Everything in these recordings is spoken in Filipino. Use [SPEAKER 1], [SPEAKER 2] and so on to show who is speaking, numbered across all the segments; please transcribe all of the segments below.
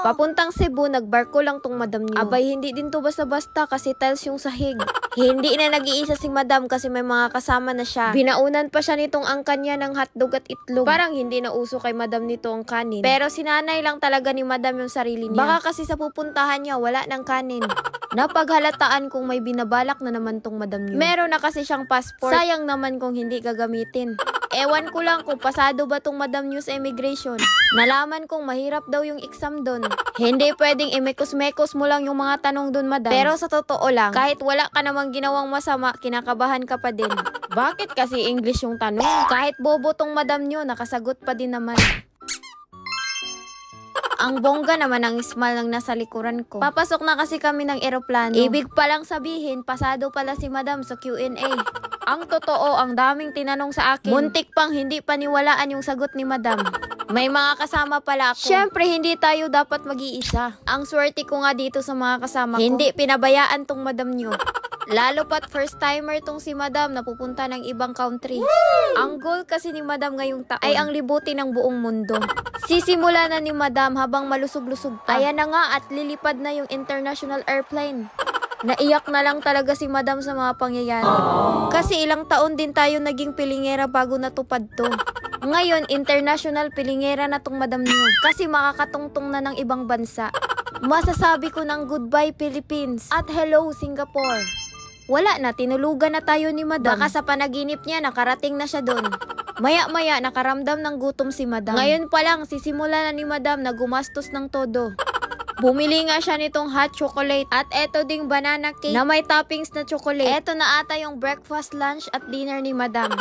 [SPEAKER 1] Papuntang Cebu, nagbarko lang tong madam niyo. Abay, hindi din to basta-basta kasi tiles yung sahig. Hindi na nag-iisa si madam kasi may mga kasama na siya. Binaunan pa siya nitong angkan niya ng hotdog at itlog. Parang hindi na uso kay madam nito ang kanin. Pero sinanay lang talaga ni madam yung sarili niya. Baka kasi sa pupuntahan niya, wala ng kanin. Napaghalataan kung may binabalak na naman tong madam niyo. Meron na kasi siyang passport. Sayang naman kung hindi gagamitin. Ewan ko lang kung pasado ba tong madam niyo sa immigration. Nalaman kong mahirap daw yung exam doon. Hindi pwedeng imekos-mekos mo lang yung mga tanong doon, madam. Pero sa totoo lang, kahit wala ka namang ginawang masama, kinakabahan ka pa din. Bakit kasi English yung tanong? Kahit bobo tong madam niyo, nakasagot pa din naman. Ang bongga naman ang smile ng nasa likuran ko. Papasok na kasi kami ng eroplano. Ibig palang sabihin, pasado pala si madam sa Q&A. Ang totoo, ang daming tinanong sa akin. Muntik pang hindi paniwalaan yung sagot ni madam. May mga kasama pala ako. Syempre, hindi tayo dapat mag-iisa. Ang swerte ko nga dito sa mga kasama ko. Hindi pinabayaan tong madam nyo. Lalo pat first timer tong si madam na pupunta ng ibang country. Ang goal kasi ni madam ngayong taon ay ang libutin ng buong mundo. Sisimula na ni madam habang malusog-lusog pa. Ayan na nga at lilipad na yung international airplane. Naiyak na lang talaga si madam sa mga pangyayari. Kasi ilang taon din tayo naging pilingera bago natupad to. Ngayon, international pilingera na tong madam niyo. Kasi makakatungtong na ng ibang bansa. Masasabi ko ng goodbye Philippines at hello Singapore. Wala na, tinulugan na tayo ni madam. Baka sa panaginip niya, nakarating na siya doon. Maya-maya, nakaramdam ng gutom si madam. Ngayon pa lang, sisimula na ni madam na gumastos ng todo. Bumili nga siya nitong hot chocolate at eto ding banana cake na may toppings na chocolate. Eto na ata yung breakfast, lunch at dinner ni madam.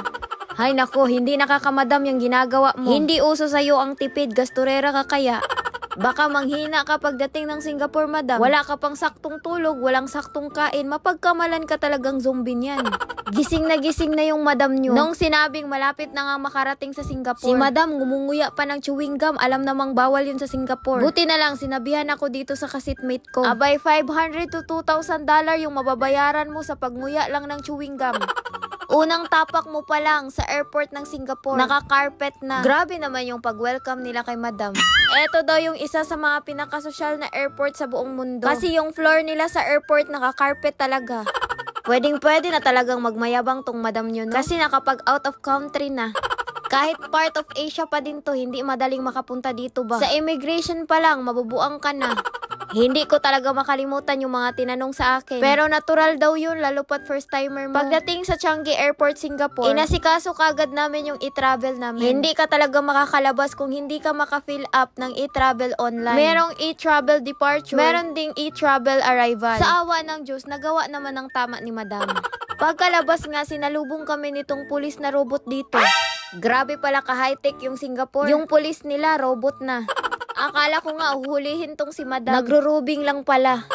[SPEAKER 1] Hay nako, hindi nakakamadam yung ginagawa mo. Hindi uso sa'yo ang tipid, gasturera ka kaya. Baka manghina ka pagdating ng Singapore, madam. Wala ka pang saktong tulog, walang saktong kain, mapagkamalan ka talagang zombie niyan. Gising na yung madam nyo. Nung sinabing malapit na nga makarating sa Singapore, si madam ngumunguya pa ng chewing gum, alam namang bawal yun sa Singapore. Buti na lang, sinabihan ako dito sa kasitmate ko. Abay, $500 to $2,000 yung mababayaran mo sa pagnguya lang ng chewing gum. Unang tapak mo pa lang sa airport ng Singapore, naka-carpet na. Grabe naman yung pag-welcome nila kay madam. Eto daw yung isa sa mga pinakasosyal na airport sa buong mundo. Kasi yung floor nila sa airport naka-carpet talaga. Pwedeng-pwede na talagang magmayabang tong madam nyo, no? Kasi nakapag out of country na. Kahit part of Asia pa din to, hindi madaling makapunta dito ba? Sa immigration pa lang, mabubuang ka na. Hindi ko talaga makalimutan yung mga tinanong sa akin. Pero natural daw yun, lalo pat first timer mo. Pagdating sa Changi Airport, Singapore, inasikaso kagad namin yung e-travel namin. Hindi ka talaga makakalabas kung hindi ka maka-fill up ng e-travel online. Merong e-travel departure, meron ding e-travel arrival. Sa awa ng Diyos, nagawa naman ng tama ni madam. Pagkalabas nga, sinalubong kami nitong pulis na robot dito. Grabe pala ka-high-tech yung Singapore. Yung pulis nila, robot na. Akala ko nga uhulihin tong si madam. Nagro-rubing lang pala.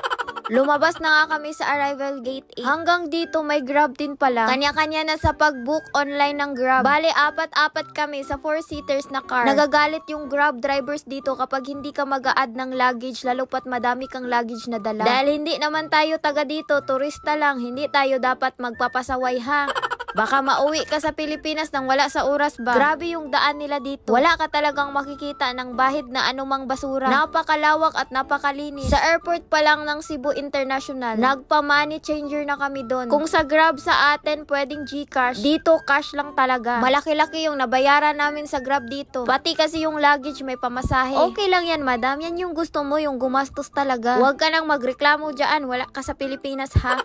[SPEAKER 1] Lumabas na nga kami sa arrival gate 8. Hanggang dito may Grab din pala. Kanya-kanya na sa pag-book online ng Grab. Bale, apat-apat kami sa 4-seaters na car. Nagagalit yung Grab drivers dito kapag hindi ka mag-a-add ng luggage, lalo pat madami kang luggage na dala. Dahil hindi naman tayo taga dito, turista lang, hindi tayo dapat magpapasaway ha. Baka mauwi ka sa Pilipinas nang wala sa oras ba? Grabe yung daan nila dito. Wala ka talagang makikita ng bahid na anumang basura. Napakalawak at napakalinis. Sa airport pa lang ng Cebu International, nagpa-money changer na kami doon. Kung sa Grab sa atin pwedeng GCash, dito cash lang talaga. Malaki-laki yung nabayaran namin sa Grab dito. Pati kasi yung luggage may pamasahe. Okay lang yan, madam. Yan yung gusto mo, yung gumastos talaga. Huwag ka nang magreklamo dyan. Wala ka sa Pilipinas, ha?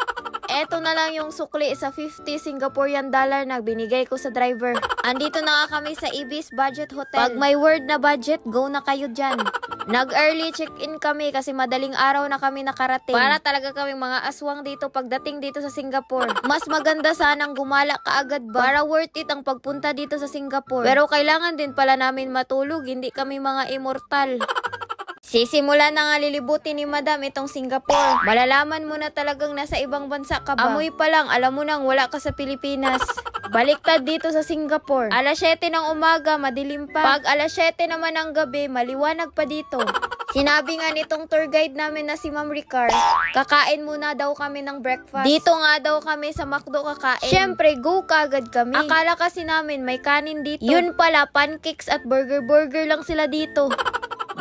[SPEAKER 1] Eto na lang yung sukli sa 50 Singaporean dollar na binigay ko sa driver. Andito na nga kami sa Ibis Budget Hotel. Pag may word na budget, go na kayo dyan. Nag-early check-in kami kasi madaling araw na kami nakarating. Para talaga kaming mga aswang dito pagdating dito sa Singapore. Mas maganda sanang gumala kaagad ba? Para worth it ang pagpunta dito sa Singapore. Pero kailangan din pala namin matulog, hindi kami mga immortal. Sisimula na nga lilibutin ni madam itong Singapore. Malalaman mo na talagang nasa ibang bansa ka ba? Amoy pa lang, alam mo nang wala ka sa Pilipinas. Baliktad dito sa Singapore. Alas 7 ng umaga, madilim pa. Pag alas 7 naman ng gabi, maliwanag pa dito. Sinabi nga nitong tour guide namin na si Ma'am Ricar, kakain muna daw kami ng breakfast. Dito nga daw kami sa McDo kakain. Syempre, go kagad kami. Akala kasi namin may kanin dito. Yun pala, pancakes at burger lang sila dito.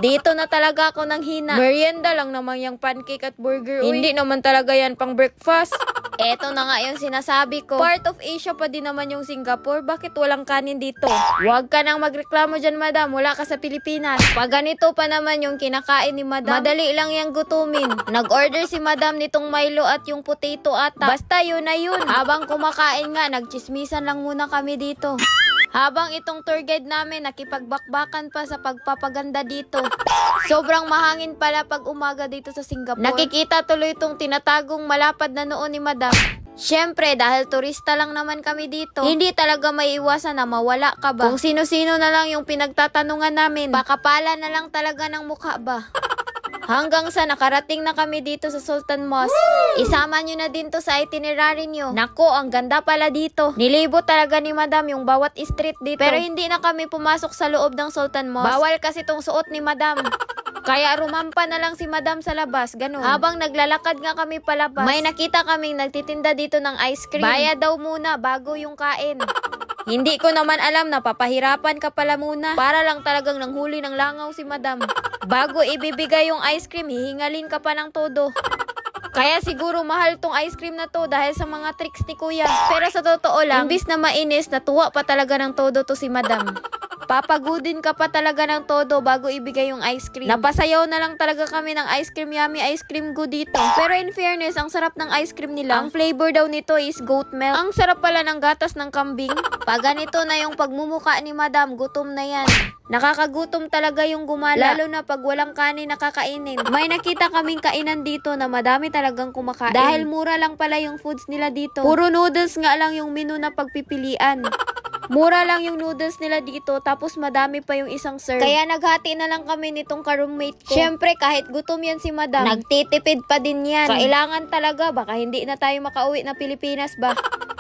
[SPEAKER 1] Dito na talaga ako nang hina. Merienda lang naman yung pancake at burger. Uy. Hindi naman talaga yan pang breakfast. Eto na nga yung sinasabi ko. Part of Asia pa din naman yung Singapore. Bakit walang kanin dito? Huwag ka nang magreklamo dyan, madam. Wala ka sa Pilipinas. Pag ganito pa naman yung kinakain ni madam, madali lang yung gutumin. Nag-order si madam nitong Milo at yung potato ata. Basta yun na yun. Habang kumakain nga, nagchismisan lang muna kami dito. Habang itong tour guide namin nakipagbakbakan pa sa pagpapaganda dito. Sobrang mahangin pala pag umaga dito sa Singapore. Nakikita tuloy itong tinatagong malapad na noon ni madam. Siyempre, dahil turista lang naman kami dito, hindi talaga may iwasan na mawala ka ba. Kung sino-sino na lang yung pinagtatanungan namin, pakapala na lang talaga ng mukha ba. Hanggang sa nakarating na kami dito sa Sultan Mosque. Isama nyo na din to sa itinerary nyo. Nako, ang ganda pala dito. Nilibot talaga ni madam yung bawat street dito. Pero hindi na kami pumasok sa loob ng Sultan Mosque. Bawal kasi tong suot ni madam. Kaya rumampa na lang si madam sa labas, ganun. Habang naglalakad nga kami palabas, may nakita kaming nagtitinda dito ng ice cream. Bayad daw muna bago yung kain. Hindi ko naman alam na papahirapan ka pala muna. Para lang talagang nanghuli ng langaw si madam. Bago ibibigay yung ice cream, hihingalin ka pa ng todo. Kaya siguro mahal tong ice cream na to dahil sa mga tricks ni kuya. Pero sa totoo lang, imbis na mainis, natuwa pa talaga ng todo to si madam. Papagudin ka pa talaga ng todo bago ibigay yung ice cream. Napasayaw na lang talaga kami ng ice cream yummy, ice cream good dito. Pero in fairness, ang sarap ng ice cream nila. Ang flavor daw nito is goat milk. Ang sarap pala ng gatas ng kambing. Pag ganito na yung pagmumuka ni madam, gutom na yan. Nakakagutom talaga yung gumala. Lalo na pag walang kanin nakakainin. May nakita kaming kainan dito na madami talagang kumakain. Dahil mura lang pala yung foods nila dito. Puro noodles nga lang yung menu na pagpipilian. Mura lang yung noodles nila dito, tapos madami pa yung isang serve. Kaya naghati na lang kami nitong ka-roommate ko. Siyempre, kahit gutom yan si madam, nagtitipid pa din yan. Kailangan talaga, baka hindi na tayo makauwi na Pilipinas ba?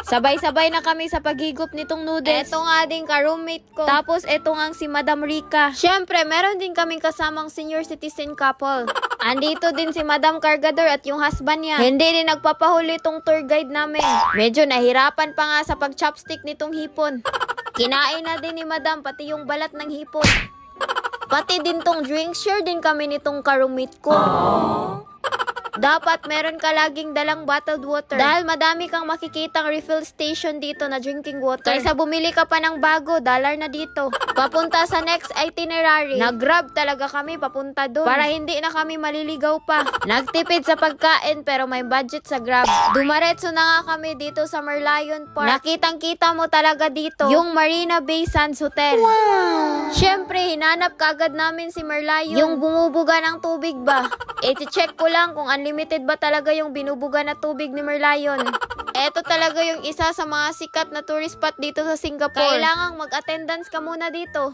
[SPEAKER 1] Sabay-sabay na kami sa paghigop nitong noodles. Eto nga din ka-roommate ko. Tapos eto nga si Madam Rica. Siyempre, meron din kaming kasamang senior citizen couple. Andito din si Madam Cargador at yung husband niya. Hindi din nagpapahuli tong tour guide namin. Medyo nahirapan pa nga sa pag-chopstick nitong hipon. Kinain na din ni Madam pati yung balat ng hipon. Pati din tong drinks, share din kami nitong ka-roommate ko. Dapat meron ka laging dalang bottled water. Dahil madami kang makikitang refill station dito na drinking water. Kaysa bumili ka pa ng bago, $1 na dito. Papunta sa next itinerary. Nag-grab talaga kami papunta doon. Para hindi na kami maliligaw pa. Nagtipid sa pagkain pero may budget sa grab. Dumaretso na nga kami dito sa Merlion Park. Nakitang-kita mo talaga dito yung Marina Bay Sands Hotel. Wow! Siyempre, hinanap kagad namin si Merlion. Yung bumubuga ng tubig ba? I-check ko lang kung unlimited ba talaga yung binubuga na tubig ni Merlion. Eto talaga yung isa sa mga sikat na tourist spot dito sa Singapore. Kailangang mag-attendance ka muna dito.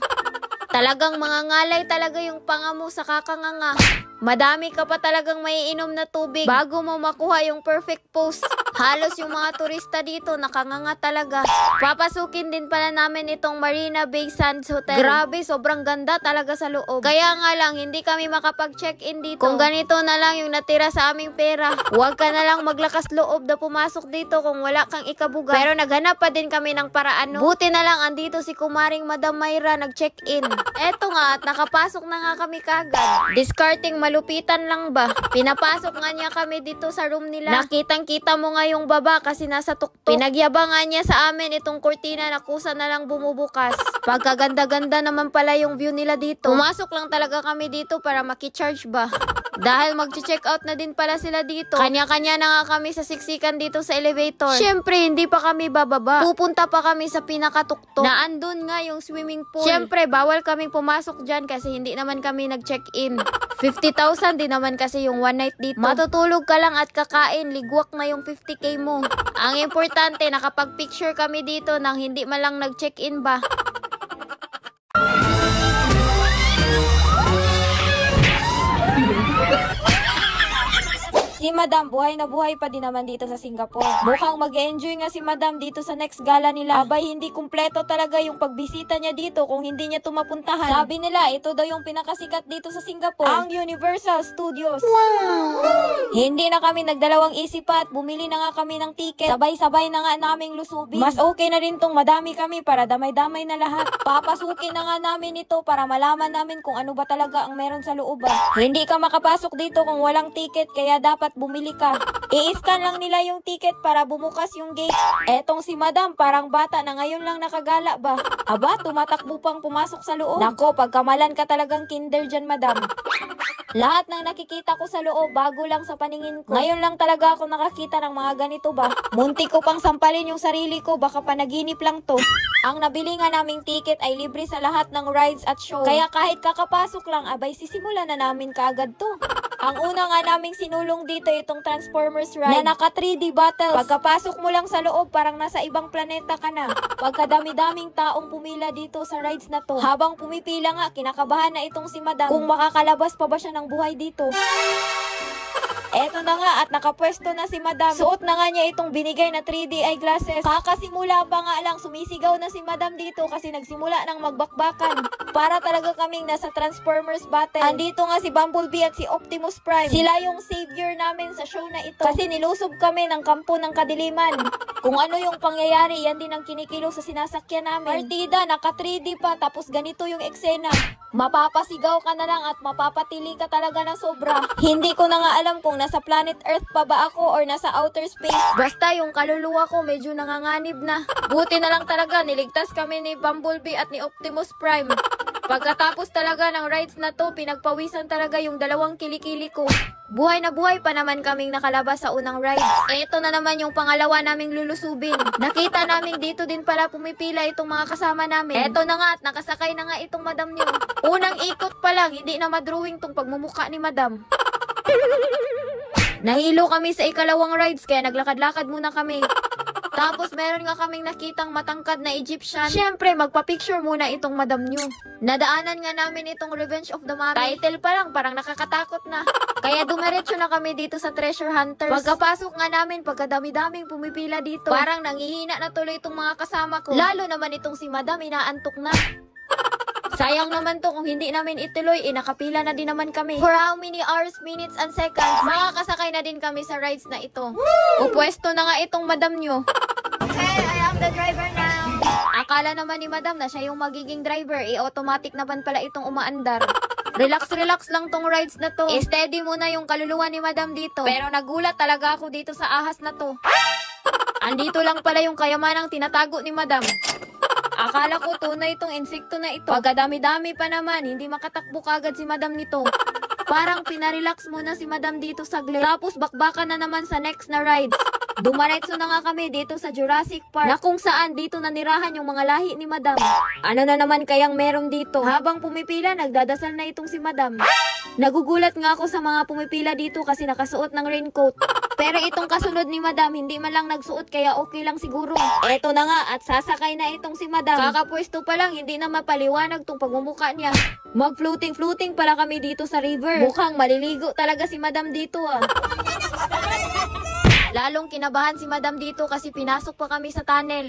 [SPEAKER 1] Talagang mga ngalay talaga yung panga mo sa kakanganga. Madami ka pa talagang maiinom na tubig bago mo makuha yung perfect pose. Halos yung mga turista dito nakanganga talaga. Papasukin din pala namin itong Marina Bay Sands Hotel. Grabe, sobrang ganda talaga sa loob. Kaya nga lang, hindi kami makapag-check-in dito. Kung ganito na lang yung natira sa aming pera, huwag ka na lang maglakas loob na pumasok dito kung wala kang ikabuga. Pero naghanap pa din kami ng paraan. Buti na lang andito si kumaring Madam Mayra nag-check-in. Eto nga at nakapasok na nga kami kagad. Discarding malupitan lang ba? Pinapasok nga niya kami dito sa room nila. Nakitang-kita mo nga yung baba kasi nasa tuktok. Pinagyabangan niya sa amin itong kurtina na kusa na lang bumubukas. Pagkaganda-ganda naman pala yung view nila dito. Pumasok lang talaga kami dito para makicharge ba? Dahil mag-check out na din pala sila dito. Kanya-kanya na nga kami sa siksikan dito sa elevator. Siyempre, hindi pa kami bababa. Pupunta pa kami sa pinakatuktok. Na andun nga yung swimming pool. Siyempre, bawal kaming pumasok dyan kasi hindi naman kami nag-check-in. 50,000 din naman kasi yung one night dito. Matutulog ka lang at kakain, ligwak na yung 50k mo. Ang importante, nakapag-picture kami dito nang hindi man lang nag-check-in ba.
[SPEAKER 2] Si
[SPEAKER 1] madam, buhay na buhay pa din naman dito sa Singapore. Mukhang mag-enjoy nga si madam dito sa next gala nila. Abay, hindi kumpleto talaga yung pagbisita niya dito kung hindi niya mapuntahan. Sabi nila, ito daw yung pinakasikat dito sa Singapore, ang Universal Studios. Wow! Hindi na kami nagdalawang isip pa at bumili na nga kami ng ticket. Sabay-sabay na nga naming lusubin. Mas okay na rin tong madami kami para damay-damay na lahat. Papasukin na nga namin ito para malaman namin kung ano ba talaga ang meron sa loob. Hindi ka makapasok dito kung walang ticket, kaya dapat bumili ka. I-scan lang nila yung ticket para bumukas yung gate. Etong si madam, parang bata na ngayon lang nakagala ba? Aba, tumatakbo pang pumasok sa loob. Nako, pagkamalan ka talagang kinder dyan, madam. Lahat ng nakikita ko sa loob, bago lang sa paningin ko. Ngayon lang talaga ako nakakita ng mga ganito ba. Muntik ko pang sampalin yung sarili ko, baka panaginip lang to. Ang nabili nga naming ticket ay libre sa lahat ng rides at show. Kaya kahit kakapasok lang, abay sisimulan na namin kaagad to. Ang una nga naming sinulong dito itong Transformers ride na naka 3D battles. Pagkapasok mo lang sa loob, parang nasa ibang planeta ka na. Pagkadami-daming taong pumila dito sa rides na to. Habang pumipila nga, kinakabahan na itong si madam kung makakalabas pa ba siya ng buhay dito. Eto na nga at nakapwesto na si madam. Suot na nga niya itong binigay na 3D eyeglasses. Kakasimula pa nga lang, sumisigaw na si madam dito kasi nagsimula ng magbakbakan. Para talaga kaming nasa Transformers battle. Andito nga si Bumblebee at si Optimus Prime. Sila yung savior namin sa show na ito. Kasi nilusob kami ng kampo ng kadiliman. Kung ano yung pangyayari, yan din ang kinikilo sa sinasakyan namin. Partida, naka 3D pa, tapos ganito yung eksena. Mapapasigaw ka na lang at mapapatili ka talaga na sobra. Hindi ko na nga alam kung nasa planet Earth pa ba ako or nasa outer space. Basta yung kaluluwa ko medyo nanganganib na. Buti na lang talaga niligtas kami ni Bumblebee at ni Optimus Prime. Pagkatapos talaga ng rides na to, pinagpawisan talaga yung dalawang kilikili ko. Buhay na buhay pa naman kaming nakalabas sa unang ride. Ito na naman yung pangalawa naming lulusubin. Nakita namin dito din pala pumipila itong mga kasama namin. Ito na nga at nakasakay na nga itong madam nyo. Unang ikot pa lang, hindi na madrawing tong pagmumuka ni madam. Nahilo kami sa ikalawang rides kaya naglakad-lakad muna kami. Tapos meron nga kaming nakitang matangkad na Egyptian. Siyempre, magpa-picture muna itong madam nyo. Nadaanan nga namin itong Revenge of the Mummy. Title pa lang, parang nakakatakot na. Kaya dumiretso na kami dito sa Treasure Hunters. Pagkapasok nga namin, pagkadami-daming pumipila dito, parang nangihina na tuloy itong mga kasama ko. Lalo naman itong si madam, inaantok na. Sayang naman to kung hindi namin ituloy, nakapila na din naman kami. For how many hours, minutes, and seconds, makakasakay na din kami sa rides na ito. Upwesto na nga itong madam nyo. Okay, I am the driver now. Akala naman ni madam na siya yung magiging driver, automatic naman pala itong umaandar. Relax lang tong rides na to. Steady muna yung kaluluwa ni madam dito. Pero nagulat talaga ako dito sa ahas na to. Andito lang pala yung kayamanang tinatago ni madam. Akala ko tunay itong insekto na ito. Pagkadami-dami pa naman, hindi makatakbo kagad si madam nito. Parang pinarelax muna si madam dito saglit. Tapos bakbakan na naman sa next na rides. Dumaretso na nga kami dito sa Jurassic Park na kung saan dito nanirahan yung mga lahi ni madam. Ano na naman kayang meron dito? Habang pumipila, nagdadasal na itong si madam. Nagugulat nga ako sa mga pumipila dito kasi nakasuot ng raincoat. Pero itong kasunod ni madam, hindi man lang nagsuot kaya okay lang siguro. Eto na nga at sasakay na itong si madam. Kakapwesto pa lang, hindi na mapaliwanag tong pagmumukha niya. Mag-floating pala kami dito sa river. Mukhang maliligo talaga si madam dito ah. Lalong kinabahan si madam dito kasi pinasok pa kami sa tunnel.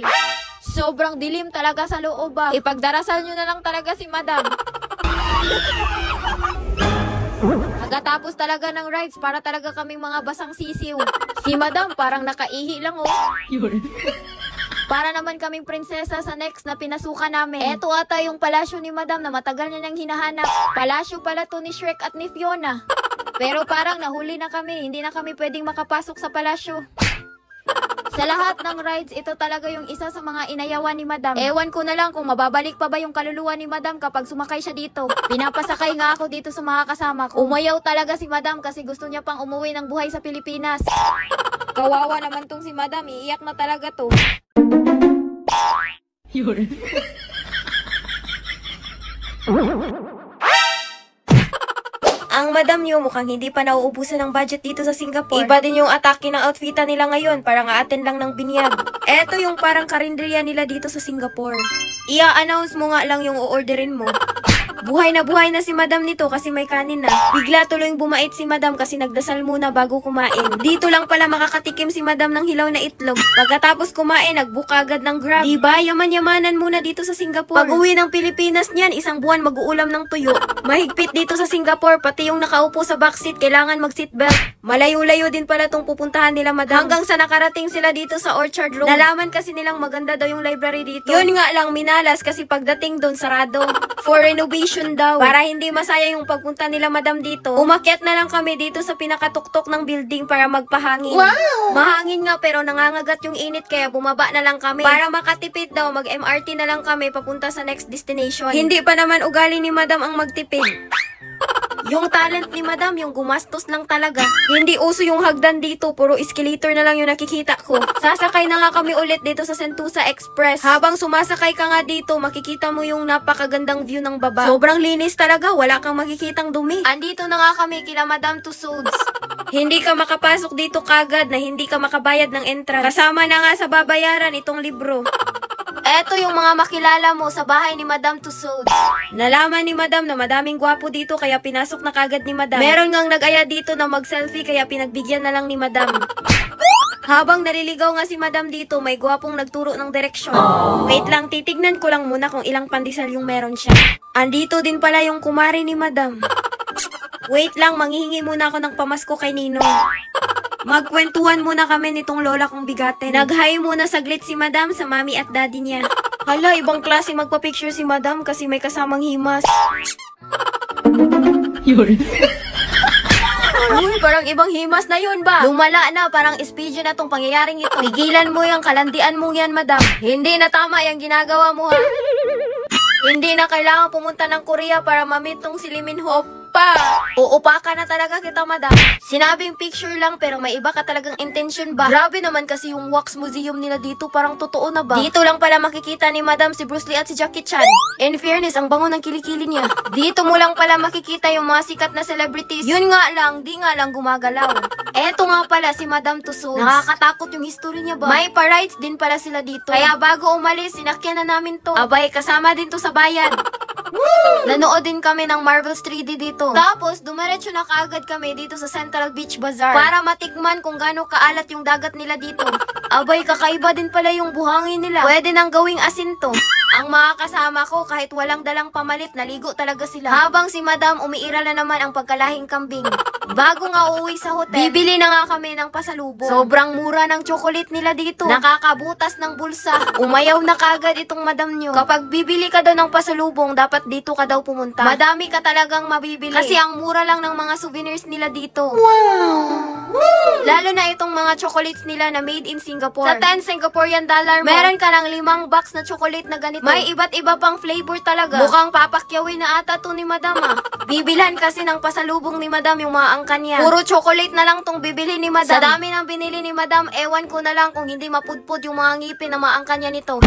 [SPEAKER 1] Sobrang dilim talaga sa loob ah. Ipagdarasal nyo na lang talaga si madam. Pagkatapos talaga ng rides, para talaga kaming mga basang sisiw. Si madam parang nakaihi lang oh. Para naman kaming prinsesa sa next na pinasukan namin. Eto ata yung palasyo ni madam na matagal niya nang hinahanap. Palasyo pala to ni Shrek at ni Fiona. Pero parang nahuli na kami, hindi na kami pwedeng makapasok sa palasyo. Sa lahat ng rides, ito talaga yung isa sa mga inayawan ni madam. Ewan ko na lang kung mababalik pa ba yung kaluluwa ni madam kapag sumakay siya dito. Pinapasakay nga ako dito sa mga kasama ko. Umayaw talaga si madam kasi gusto niya pang umuwi ng buhay sa Pilipinas. Kawawa naman tong si madam, iiyak na talaga to. Ang madam nyo mukhang hindi pa nauubusan ng budget dito sa Singapore. Iba din yung atake ng outfitan nila ngayon, parang aaten lang ng binyag. Eto yung parang karinderya nila dito sa Singapore. Ia-announce mo nga lang yung o-orderin mo. Buhay na si madam nito kasi may kanin na. Bigla tuloy bumait si madam kasi nagdasal muna bago kumain. Dito lang pala makakatikim si madam ng hilaw na itlog. Pagkatapos kumain, nagbook agad ng Grab. Diba, yaman-yamanan muna dito sa Singapore. Pag uwi ng Pilipinas niyan, isang buwan mag-uulam ng tuyo. Mahigpit dito sa Singapore, pati yung nakaupo sa backseat, kailangan mag-seatbelt. Malayo-layo din pala tong pupuntahan nila madam. Hanggang sa nakarating sila dito sa Orchard Road. Nalaman kasi nilang maganda daw yung library dito. Yun nga lang, minalas kasi pagdating doon, sarado. For renovation daw. Para hindi masaya yung pagpunta nila madam dito, umakyat na lang kami dito sa pinakatuktok ng building para magpahangin. Wow! Mahangin nga pero nangangagat yung init kaya bumaba na lang kami. Para makatipid daw, mag-MRT na lang kami papunta sa next destination. Hindi pa naman ugali ni madam ang magtipid. Yung talent ni madam, yung gumastos lang talaga. Hindi uso yung hagdan dito, puro escalator na lang yung nakikita ko. Sasakay na nga kami ulit dito sa Sentosa Express. Habang sumasakay ka nga dito, makikita mo yung napakagandang view ng baba. Sobrang linis talaga, wala kang makikitang dumi. Andito na nga kami kila Madam Tussauds. Hindi ka makapasok dito kagad na hindi ka makabayad ng entrance. Kasama na nga sa babayaran itong libro. Eto yung mga makilala mo sa bahay ni Madam Tussauds. Nalaman ni Madam na madaming gwapo dito kaya pinasok na kagad ni Madam. Meron ngang nag-aya dito na mag-selfie kaya pinagbigyan na lang ni Madam. Habang naliligaw nga si Madam dito, may gwapong nagturo ng direksyon. Wait lang, titignan ko lang muna kung ilang pandesal yung meron siya. Andito din pala yung kumari ni Madam. Wait lang, manghihingi muna ako ng pamasko kay Ninong. Magkwentuhan muna kami nitong lola kong bigatin. Nag-hi muna saglit si madam sa mami at daddy niya. Hala, ibang klase magpa-picture si madam kasi may kasamang himas. Yun. Uy, parang ibang himas na yun ba? Lumala na, parang espidyo na tong pangyayaring ito. Tigilan mo yung kalandian mong yan, madam. Hindi na tama yung ginagawa mo, ha? Hindi na kailangan pumunta ng Korea para ma-meet tong si Lee Min-ho. Uupa ka na talaga kita, madam. Sinabing picture lang pero may iba ka talagang intention ba? Grabe naman kasi yung wax museum nila dito, parang totoo na ba? Dito lang pala makikita ni madam si Bruce Lee at si Jackie Chan. In fairness, ang bango ng kilikili niya. Dito mo lang pala makikita yung mga sikat na celebrities. Yun nga lang, di nga lang gumagalaw. Eto nga pala si Madam Tussauds. Nakakatakot yung history niya ba? May pa-rides din pala sila dito. Kaya bago umalis, sinakyan na namin to. Abay, kasama din to sa bayad. Nanood din kami ng Marvel's 3D dito. Tapos, dumiretso na kaagad kami dito sa Central Beach Bazaar para matikman kung gaano kaalat yung dagat nila dito. Abay, kakaiba din pala yung buhangin nila. Pwede nang gawing asin to. Ang mga kasama ko, kahit walang dalang pamalit, naligo talaga sila. Habang si Madam, umiiral na naman ang pagkalahing kambing. Bago nga uuwi sa hotel, bibili na nga kami ng pasalubong. Sobrang mura ng chocolate nila dito. Nakakabutas ng bulsa. Umayaw na kagad itong madam nyo. Kapag bibili ka daw ng pasalubong, dapat dito ka daw pumunta. Madami ka talagang mabibili. Kasi ang mura lang ng mga souvenirs nila dito. Wow! Lalo na itong mga chocolates nila na made in Singapore. Sa 10 Singaporean dollar mo, meron ka ng 5 box na chocolate na ganito. May iba't iba pang flavor talaga. Mukhang papakyawin na ata to ni madam, ah. Bibilhan kasi ng pasalubong ni madam yung mga angkan niya. Puro chocolate na lang tong bibili ni madam. Sa dami ng binili ni madam, ewan ko na lang kung hindi mapudpud yung mga ngipin na maangkan niya nito.